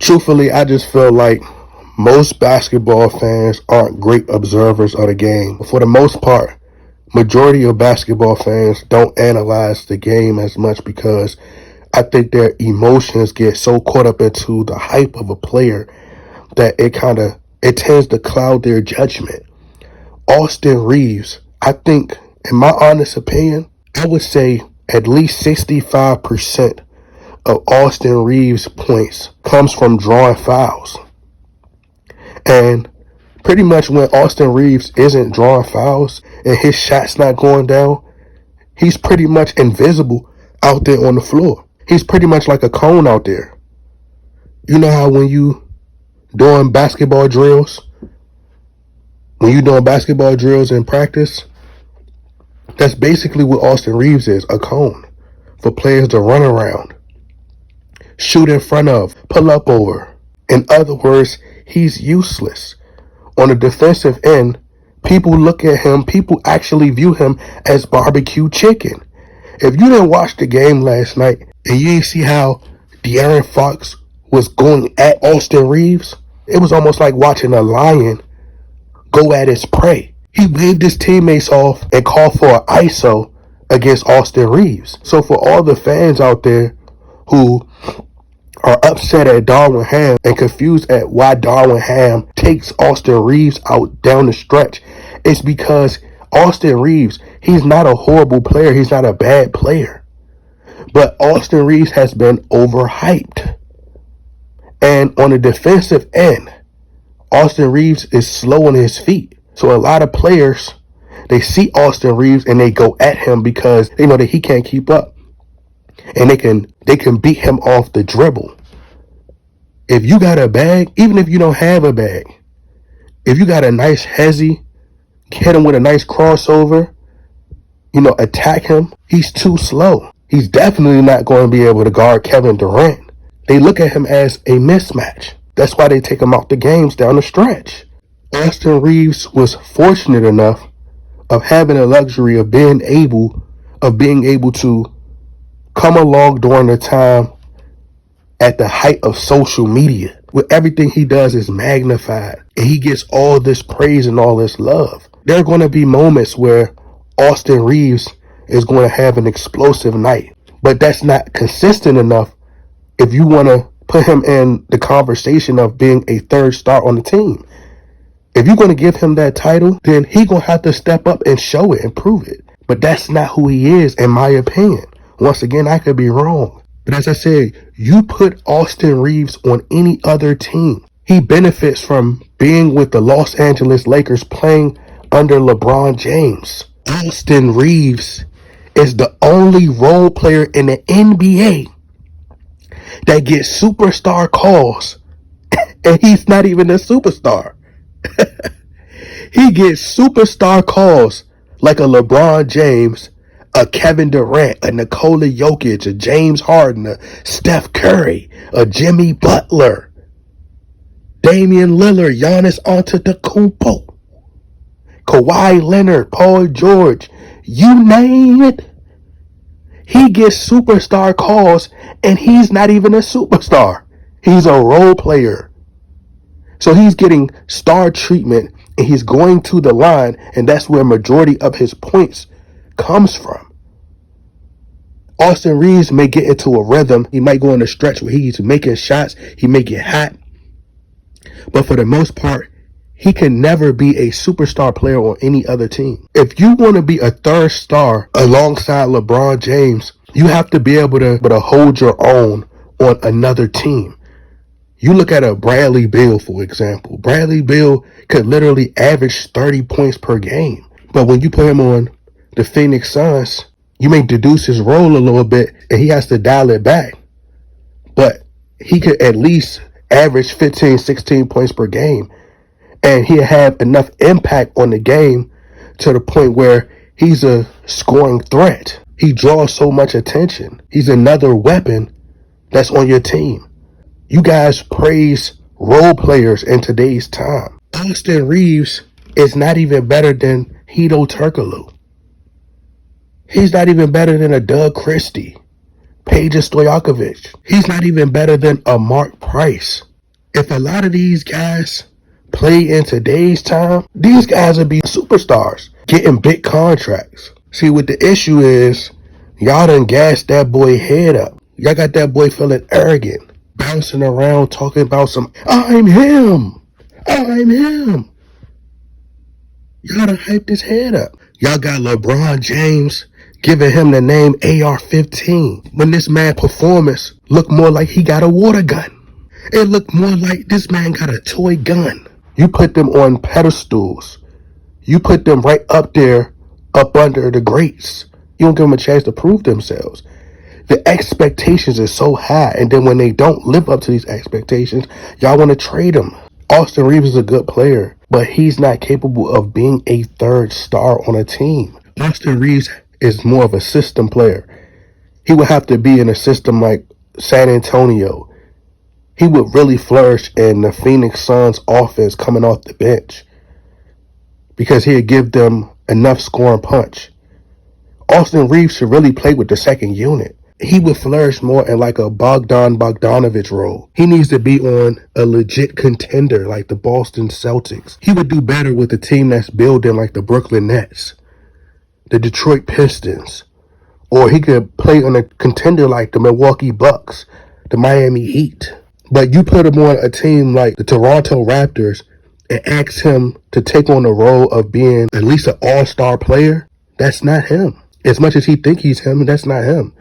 Truthfully, I just feel like most basketball fans aren't great observers of the game. For the most part, majority of basketball fans don't analyze the game as much because I think their emotions get so caught up into the hype of a player that it tends to cloud their judgment. Austin Reaves, I think, in my honest opinion, I would say at least 65% of Austin Reeves' points comes from drawing fouls. And pretty much when Austin Reeves isn't drawing fouls and his shot's not going down, he's pretty much invisible out there on the floor. He's pretty much like a cone out there. You know how doing basketball drills, when you doing basketball drills in practice, that's basically what Austin Reeves is, a cone for players to run around, shoot in front of, pull up over. In other words, he's useless. On the defensive end, people actually view him as barbecue chicken. If you didn't watch the game last night and you didn't see how De'Aaron Fox was going at Austin Reeves, it was almost like watching a lion go at its prey. He waved his teammates off and called for an ISO against Austin Reeves. So for all the fans out there who are upset at Darwin Ham and confused at why Darwin Ham takes Austin Reeves out down the stretch, it's because Austin Reeves, he's not a horrible player. He's not a bad player. But Austin Reeves has been overhyped. And on the defensive end, Austin Reeves is slow on his feet. So a lot of players, they see Austin Reeves and they go at him because they know that he can't keep up. And they can beat him off the dribble. If you got a bag, even if you don't have a bag, if you got a nice hezzy, hit him with a nice crossover, attack him, he's too slow. He's definitely not going to be able to guard Kevin Durant. They look at him as a mismatch. That's why they take him out the games down the stretch. Austin Reeves was fortunate enough of having the luxury of being able to come along during the time at the height of social media, where everything he does is magnified and he gets all this praise and all this love. There are going to be moments where Austin Reeves is going to have an explosive night, but that's not consistent enough if you want to put him in the conversation of being a third star on the team. If you're going to give him that title, then he's going to have to step up and show it and prove it. But that's not who he is, in my opinion. Once again, I could be wrong. But as I said, you put Austin Reeves on any other team, he benefits from being with the Los Angeles Lakers playing under LeBron James. Austin Reeves is the only role player in the NBA that gets superstar calls, and he's not even a superstar. He gets superstar calls like a LeBron James, a Kevin Durant, a Nikola Jokic, a James Harden, a Steph Curry, a Jimmy Butler, Damian Lillard, Giannis Antetokounmpo, Kawhi Leonard, Paul George, you name it. He gets superstar calls and he's not even a superstar. He's a role player. So he's getting star treatment and he's going to the line, and that's where majority of his points comes from. Austin Reeves may get into a rhythm. He might go on a stretch where he's making shots. He may get hot. But for the most part, he can never be a superstar player on any other team. If you want to be a third star alongside LeBron James, you have to be able to hold your own on another team. You look at a Bradley Beal, for example. Bradley Beal could literally average 30 points per game. But when you put him on the Phoenix Suns, you may deduce his role a little bit and he has to dial it back. But he could at least average 15, 16 points per game. And he'll have enough impact on the game to the point where he's a scoring threat. He draws so much attention. He's another weapon that's on your team. You guys praise role players in today's time. Austin Reeves is not even better than Hedo Turkoglu. He's not even better than a Doug Christie, Peja Stojakovic. He's not even better than a Mark Price. If a lot of these guys play in today's time, these guys would be superstars, getting big contracts. See, what the issue is, y'all done gassed that boy head up. Y'all got that boy feeling arrogant, bouncing around talking about some, I'm him, I'm him. Y'all done hyped his head up. Y'all got LeBron James giving him the name AR-15 when this man performance looked more like he got a water gun. It looked more like this man got a toy gun. You put them on pedestals. You put them right up there, up under the greats. You don't give them a chance to prove themselves. The expectations are so high, and then when they don't live up to these expectations, y'all want to trade them. Austin Reaves is a good player, but he's not capable of being a third star on a team. Austin Reaves is more of a system player. He would have to be in a system like San Antonio. He would really flourish in the Phoenix Suns offense coming off the bench because he'd give them enough scoring punch. Austin Reaves should really play with the second unit. He would flourish more in like a Bogdanovich role. He needs to be on a legit contender like the Boston Celtics. He would do better with a team that's building like the Brooklyn Nets, the Detroit Pistons, or he could play on a contender like the Milwaukee Bucks, the Miami Heat. But you put him on a team like the Toronto Raptors and ask him to take on the role of being at least an all-star player, that's not him. As much as he think he's him, that's not him.